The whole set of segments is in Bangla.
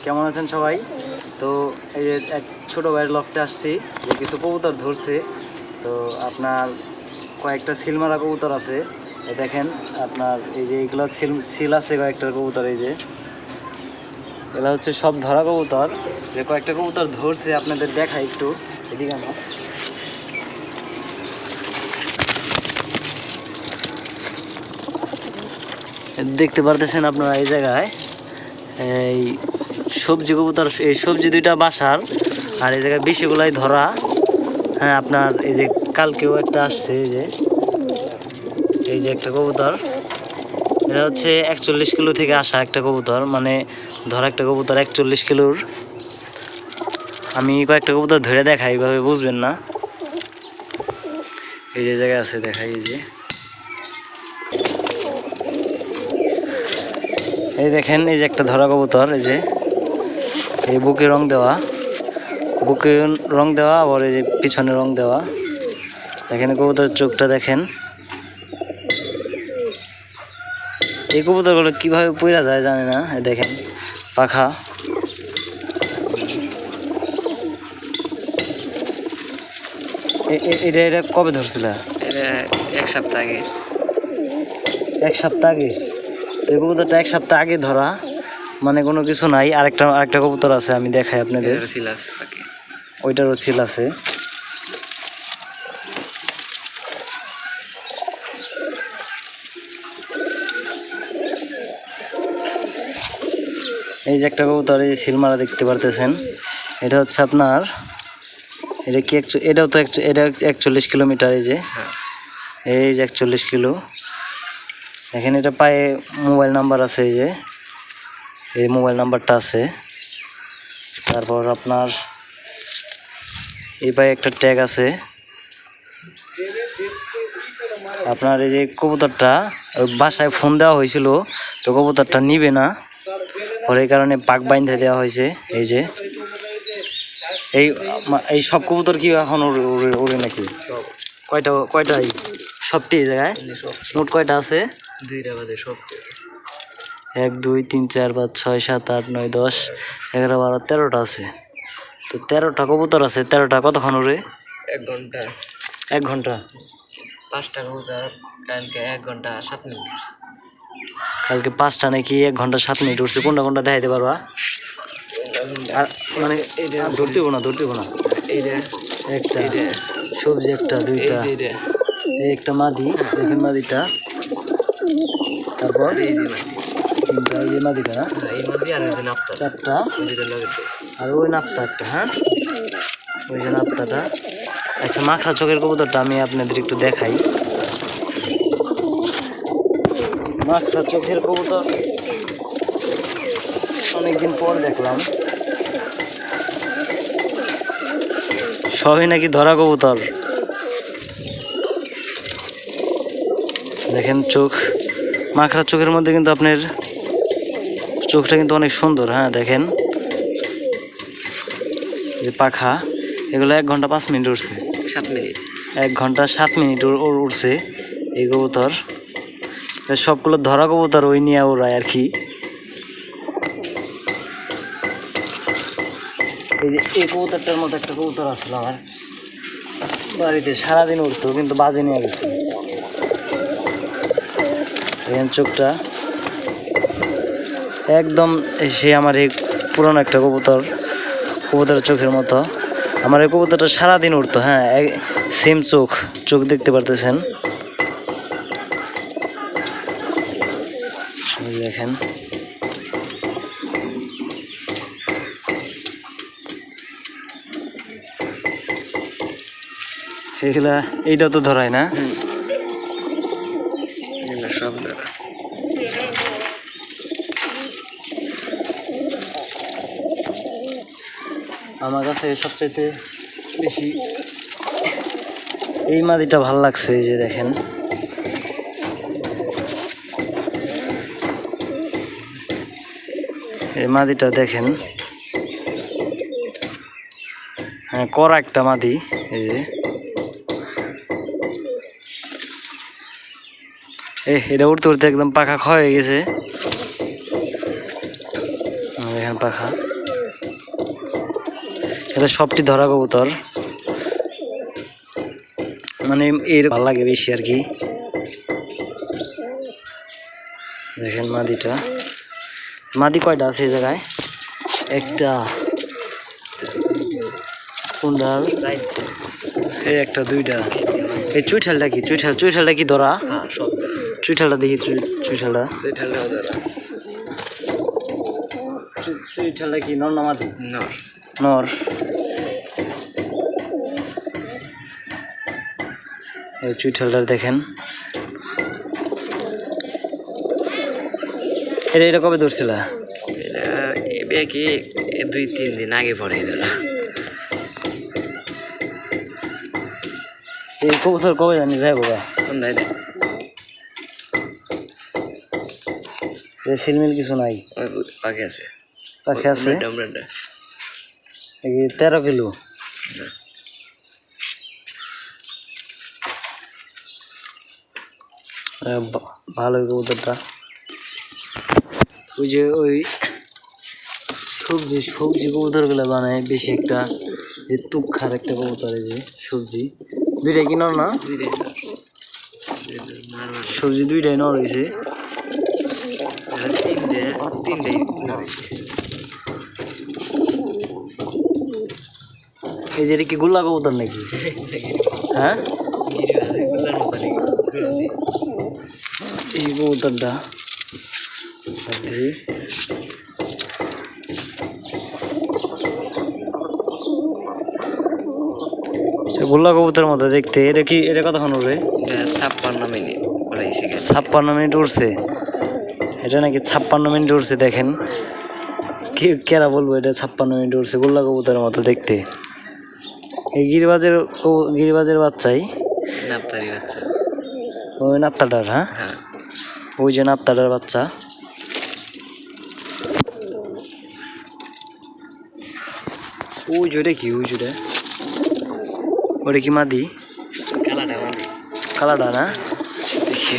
কেমন আছেন সবাই? তো এই যে এক ছোটো ভাইয়ের লফটে আসছি, যে কিছু কবুতর ধরছে। তো আপনার কয়েকটা সিলমারা কবুতর আছে, এই দেখেন আপনার এই যে এগুলো সিল আছে কয়েকটা কবুতর। এই যে এগুলো হচ্ছে সব ধরা কবুতর, যে কয়েকটা কবুতর ধরছে আপনাদের দেখা একটু এদিকে আমার। দেখতে পারতেছেন আপনারা এই জায়গায় এই সবজি কবুতর, এই সবজি দুইটা বাসার, আর এই জায়গায় বেশিগুলাই ধরা। হ্যাঁ, আপনার এই যে কালকেও একটা আসছে, এই যে একটা কবুতর, এটা হচ্ছে 41 কিলো থেকে আসা একটা কবুতর, মানে ধরা একটা কবুতর 41 কিলোর। আমি কয়েকটা কবুতর ধরে দেখাই, এইভাবে বুঝবেন না। এই যে জায়গায় আছে দেখাই, এই দেখেন এই যে একটা ধরা কবুতর, এই যে এই বুকে রং দেওয়া, আবার এই যে পিছনে রং দেওয়া। দেখেন কবুতরের চোখটা দেখেন। এই কবুতরগুলো কিভাবে পইরা যায় জানি না। দেখেন পাখা, এটা কবে ধরছিল? এক সপ্তাহ আগে। এক সপ্তাহ আগে? তো এই কবুতরটা এক সপ্তাহ আগে ধরা, মানে কোনো কিছু নাই। আরেকটা কবুতর আছে, আমি দেখাই আপনাদের। ওইটারও ছিল আছে। এই যে একটা কবুতর, এই যে সিলমারা দেখতে পারতেছেন, এটা হচ্ছে আপনার, এটা কি এটাও তো এটা 41 কিলোমিটার। এই যে 41 কিলো। এখানে এটা পায়ে মোবাইল নাম্বার আছে, এই যে এই মোবাইল নাম্বারটা আছে। তারপর আপনার এই পায়ে একটা ট্যাগ আছে। আপনার এই যে কবুতরটা বাসায় ফোন দেওয়া হয়েছিল, তো কবুতরটা নিবে না, ওর এই কারণে পাক বাইন্ধে দেওয়া হয়েছে। এই যে এই সব কবুতর কি এখন উড়ে নাকি? কয়টা সবটি এই জায়গায় মোট কয়টা আছে? 1 2 3 4 5 6 7 8 9 10 11 12 13টা আছে। তো 13টা কবুতর আছে, 13টা কতক্ষণ উড়ে? 1 ঘন্টা। 1 ঘন্টা? 5টা কবুতর কালকে 1 ঘন্টা 7 মিনিট। কালকে 5টা নাকি 1 ঘন্টা 7 মিনিট উঠছে? কোনটা দেখাইতে পারবা? আর মানে ধরতে না এইটা একটা সবজি, একটা দুইটা, এই একটা মাদি, দেখেন মাদিটা। তারপর তিনটা, এই যে মাদিটা না, চারটা, আর ওই নাপ্তা একটা। হ্যাঁ, ওই যে নাপ্তাটা। আচ্ছা, মাখরা চোখের কবুতরটা আমি আপনাদের একটু দেখাই। মাখরা চোখের কবুতর অনেকদিন পর দেখলাম। সবই নাকি ধরা কবুতর। দেখেন চোখ, মাখরা চোখের মধ্যে কিন্তু আপনার চোখটা কিন্তু অনেক সুন্দর। হ্যাঁ, দেখেন যে পাখা, এগুলো 1 ঘন্টা 5 মিনিট উঠছে। 7 মিনিট, 1 ঘন্টা 7 মিনিট উঠছে এই কবুতর। সবগুলো ধরা কবুতর ওই নিয়ে ওড়ায় আর কি। এই যে এই কবুতরটার মতো একটা কবুতর আসছিল আমার বাড়িতে, সারাদিন উঠতো কিন্তু বাজে নিয়ে গেছে। দেখেন চোখটা একদম, সে আমার এই পুরনো একটা কবুতরের চোখের মতো। আমার এই কবুতরটা সারাদিন উঠতো। হ্যাঁ, সেম চোখ দেখতে পারতেছেন। দেখেন এগুলা, এইটা তো ধরায় না? সব ধরা। আমার কাছে সবচাইতে বেশি এই মাদিটা ভাল লাগছে। এই যে দেখেন, এই মাদিটা দেখেন। হ্যাঁ, কড়া একটা মাদি। এই যে এটা উঠতে উঠতে একদম পাখা ক্ষয় হয়ে গেছে। দেখেন পাখা। এটা সবটি ধরা কবুতর, মানে এর ভালো লাগে বেশি আর কি। দেখেন মাদিটা, মাদি কয়টা আছে এই জায়গায়? একটা, কোনটার? এই একটা, দুইটা। এই চুইঠালটা কি? চুইঠালটা কি ধরা? চুইঠালটা দেখি, চুইঠালটা চুইঠালটা কি নর না মাদি? নর। এই চুইঠালটা দেখেন, এটা কবে ধরছিল? এটা কি 2-3 দিন আগে পরে ধরা। এই কবুতর কবে জানি যাই বাবা? সিলমিল কিছু নাই, পাখি আছে, পাখি আছে 13 কিলো। ভালো কবুতরটা। ওই যে ওই সবজি কবুতর গুলো বানায় বেশি, একটা তুক্ষার একটা কবুতর, এই যে সবজি দুইটাই কিনো না, সবজি দুইটাই নর হয়েছে। এই যে এটা কি গোল্লা কবুতর নাকি? হ্যাঁ, এই কবুতরটা গোল্লা কবুতরের মতো দেখতে। এটা কি, এটা কতক্ষণ উঠবে? 56 মিনিট 56 মিনিট উঠছে এটা নাকি? 56 মিনিট উঠছে। দেখেন কি কেরা বলবো, এটা 56 মিনিট উঠছে। গোল্লা কবুতরের মতো দেখতে। এই গিরিবাজের বাচ্চাই, নাপতারি বাচ্চা, ওই নাপ্তাটার। হ্যাঁ, ওই যে নাপ্তাটার বাচ্চা। ওই যে কি, ওটা কি মাদি? কালাটা না, দেখি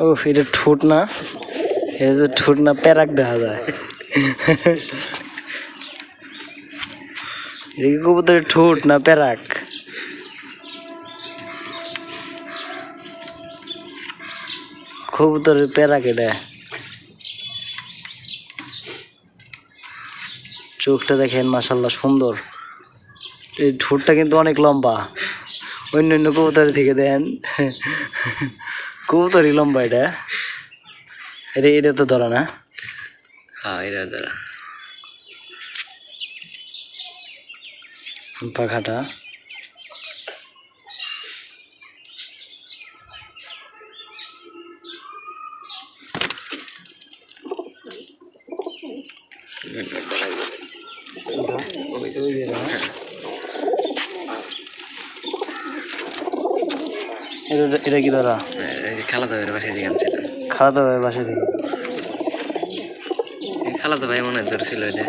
ও এটা ঠোঁট না, এটা তো ঠোঁট না, প্যারাক দেখা যায়। এটা কি কবুতরের ঠোঁট না প্যারাক? কবুতরের প্যারাক এটা। চোখটা দেখেন মাশাআল্লাহ সুন্দর। এই ঠোঁটটা কিন্তু অনেক লম্বা, অন্য কবুতরের থেকে। দেন কবুতরই লম্বা এটা। এটা তো ধরা না? হ্যাঁ, এটা ধরা। পাখাটা এটা কি ধরা? খালাতো ভাইয়ের বাসায় যে আনছিলাম। খালাতো ভাইয়ের বাসা থেকে? খালাতো ভাই মনে হয় ধরছিল এটা।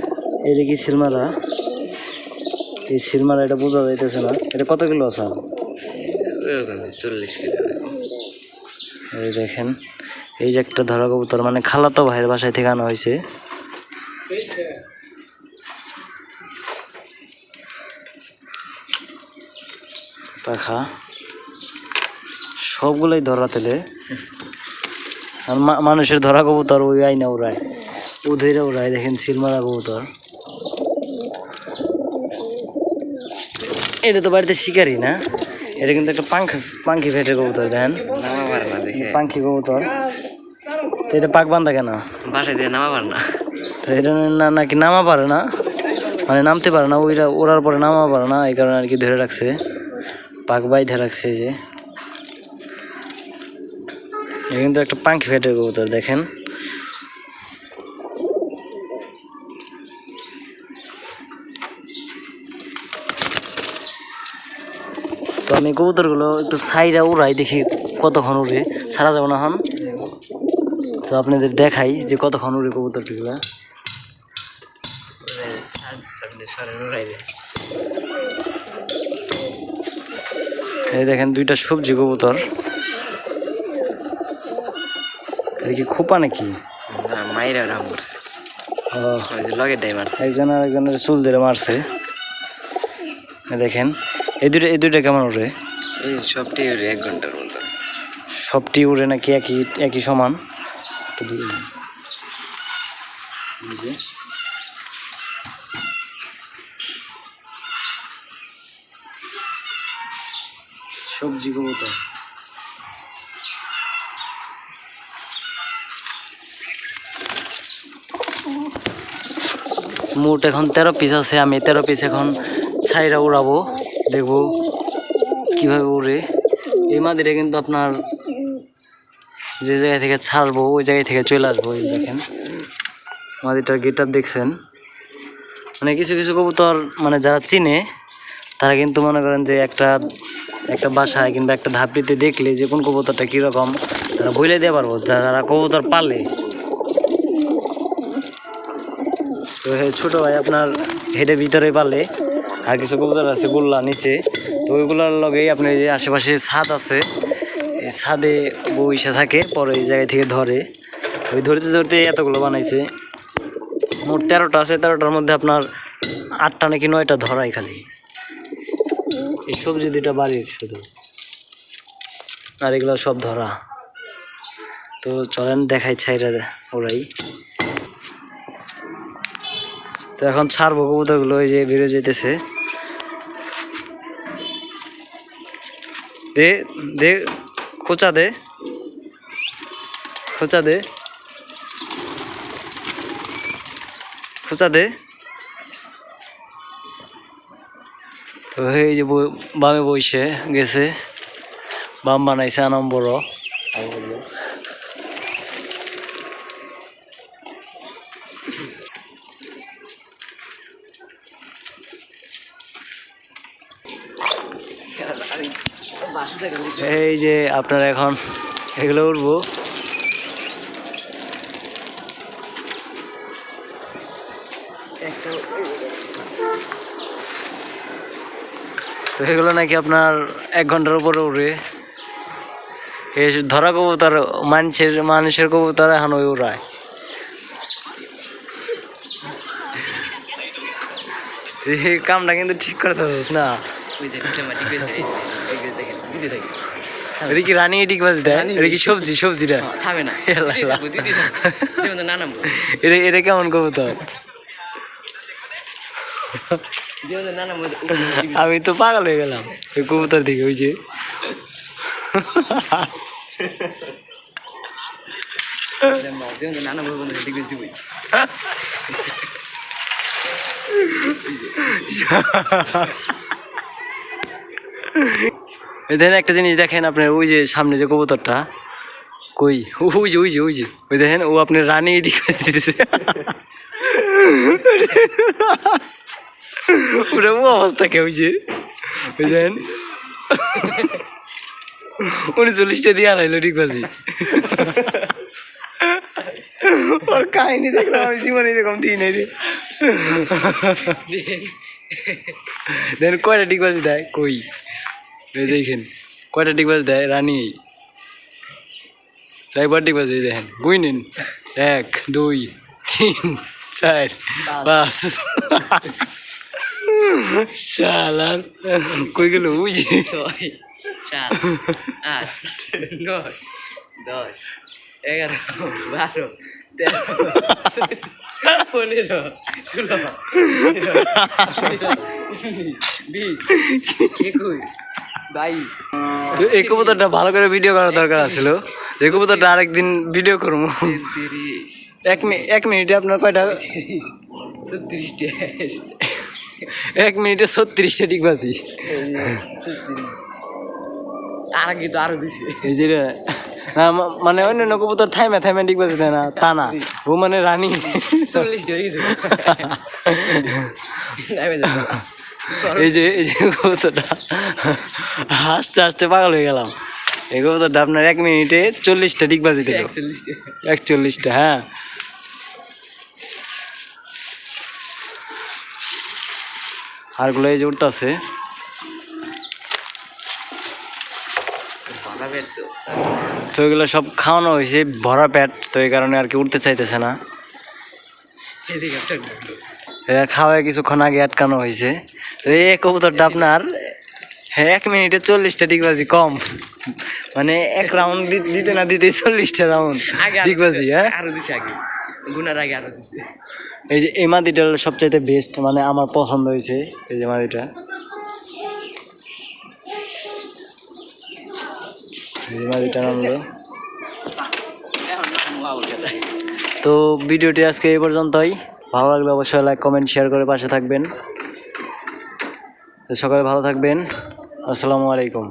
এটা কি সিলমারা? এই সিলমারা এটা বোঝা যাইতেছে না। এটা কত কিলো আছে? ওরকম 40 কিলো। এই দেখেন, এই যে একটা ধরা কবুতর, মানে খালাতো ভাইয়ের বাসায় থেকে আনা হয়েছে। পাখা সবগুলোই ধরা তেলে। আর মানুষের ধরা কবুতর ওই আইনা উড়ায়, ও ধরে উড়ায়। দেখেন সিলমারা কবুতর। এটা তো বাড়িতে শিকারি না, এটা কিন্তু একটা পাঙ্খি ফেটে কবুতর। দেখেন পাঙ্খি কবুতর। এটা পাক বান্ধা কেন? বাসায় দিয়ে নামা পারে না। তো এটা নাকি নামা পারে না, মানে নামতে পারে না, ওইটা ওড়ার পরে নামা পারে না, এই কারণে আর কি ধরে রাখছে, পাক বাইধে রাখছে। যে এটা কিন্তু একটা পাঙ্খি ফেটে কবুতর। দেখেন তো আমি কবুতরগুলো একটু সাইডে উড়াই, দেখি কতক্ষণ উড়ে। ছাড়া যাবো না এখন, তো আপনাদের দেখাই যে কতক্ষণ উড়ে কবুতরগুলো। এই দেখেন দুইটা সবজি কবুতর। এটা কি খোপা নাকি? না মাইরা রাম করছে ও ওই যে লগের ডাই মারছে একজন আর একজনের চুল ধরে মারছে। এই দেখেন এই দুইটা কেমন উড়ে? এই সবটি 1 ঘন্টার মতো। সবটি উড়ে নাকি একই সমান? এই যে সবজি কবুতর। মোট এখন 13 পিস আছে। আমি 13 পিস এখন ছাইরা উড়াবো, দেখবো কিভাবে উড়ে। এই মাদিটা কিন্তু আপনার যে জায়গা থেকে ছাড়বো ওই জায়গায় থেকে চলে আসবো। এই দেখেন মাদিটার গেটআপ দেখছেন। মানে কিছু কিছু কবুতর মানে যারা চিনে তারা কিন্তু মনে করেন যে একটা বাসায় কিংবা একটা ধাপড়িতে দেখলে যে কোন কবুতরটা কীরকম তারা বলে দিয়ে পারবো, যারা কবুতর পালে। তো ছোটো ভাই আপনার হেডের ভিতরে পালে, আর কিছু কবুতর আছে গোল্লা নিচে। তো ওইগুলোর লগেই আপনার যে আশেপাশে ছাদ আছে, এই ছাদে বইসা থাকে, পরে এই জায়গা থেকে ধরে। ওই ধরতে ধরতে এতগুলো বানাইছে। মোট 13টা আছে, 13টার মধ্যে আপনার 8টা নাকি 9টা ধরাই খালি। এই সবজি দুইটা বাড়ির শুধু, আর এগুলো সব ধরা। তো চলেন দেখাই ছাইরা ওরাই। তো এখন ছাড়বো কবুতরগুলো, ওই যে বেরো যেতেছে। দে দে খোঁচা দে, খোঁচা দে, খোঁচা দে। তো এই যে বামে বইসে গেছে, বাম বানাইছে আনাম বড়। এই যে আপনারা এখন এগুলো উঠবো। তো এগুলো নাকি আপনার 1 ঘন্টার উপরে উড়ে। এই ধরা কবুতর মানুষের কবুতর এখন ওই উড়ায়। এই কামটা কিন্তু ঠিক করতে পারছিস না। এটা কি রানী এডিক বাজ দেয়? এটা কি সবজিটা থামে না এটা কেমন কবুতর? আমি তো পাগল হয়ে গেলাম ওই কবুতর দিকে। ওই যে দেখেন একটা জিনিস দেখেন আপনার, ওই যে সামনে যে কবুতরটা কই, ওই দেখেন ও আপনার রানী এডিক বাজ দিতেছে। ওটা ও অবস্থা কে হয়েছে ওই দেখেন 39টা দিয়ে আনাইলো ঠিক বাজি। ওর কাহিনী দেখলাম আমি জীবনে এরকম দিই নাই রে। দেখেন কয়টা ঠিক বাজি দেয় কই, দেখেন কয়টা ঠিক বাজি দেয় রানী। চাইবার ঠিক বাজি দেখেন, গুই নিন 1 2 3 4 5। শালার কই গেল বুঝি। 6 7 8 9 10 11 12 13 15 16 এই কবুতরটা ভালো করে ভিডিও করার দরকার ছিল। এই কবুতরটা আরেকদিন ভিডিও করবো। 1 মিনিটে আপনার কয়টা? 1 মিনিটে 36টা ঠিক বাজি। আর কি তো আরো দিছে এই যে না মানে অন্য কবুতর থাইমে ঠিক বাজি দেয় না, তা না, ও মানে রানী 40 হয়ে গেছে। এই যে কবুতরটা হাসতে হাসতে পাগল হয়ে গেলাম। এই কবুতরটা আপনার 1 মিনিটে 40টা ঠিক বাজি দিল। 41টা, হ্যাঁ। আরগুলো এই যে উঠতেছে। ভরা পেট তো তো এগুলো সব খাওয়ানো হয়েছে ভরা পেট, তো এই কারণে আর কি উঠতে চাইতেছে না। এদিকে একটা ঢুকলো। এরা খাওয়ায় কিছুক্ষণ আগে আটকানো হয়েছে। তো এই কবুতরটা আপনার 1 মিনিটে 40টা ডিগবাজি কম, মানে এক রাউন্ড দিতে না দিতে 40টা রাউন্ড ডিগবাজি। হ্যাঁ, আরো দিছে আগে গুনার আগে আরো দিছে। এই যে এই মাদিটা হলো সবচাইতে বেস্ট, মানে আমার পছন্দ হয়েছে এই যে মাদিটা। এই মাদিটা নামলো। তো ভিডিওটি আজকে এই পর্যন্তই। ভালো লাগলে অবশ্যই লাইক কমেন্ট শেয়ার করে পাশে থাকবেন। তো সকালে ভালো থাকবেন। আসসালামু আলাইকুম।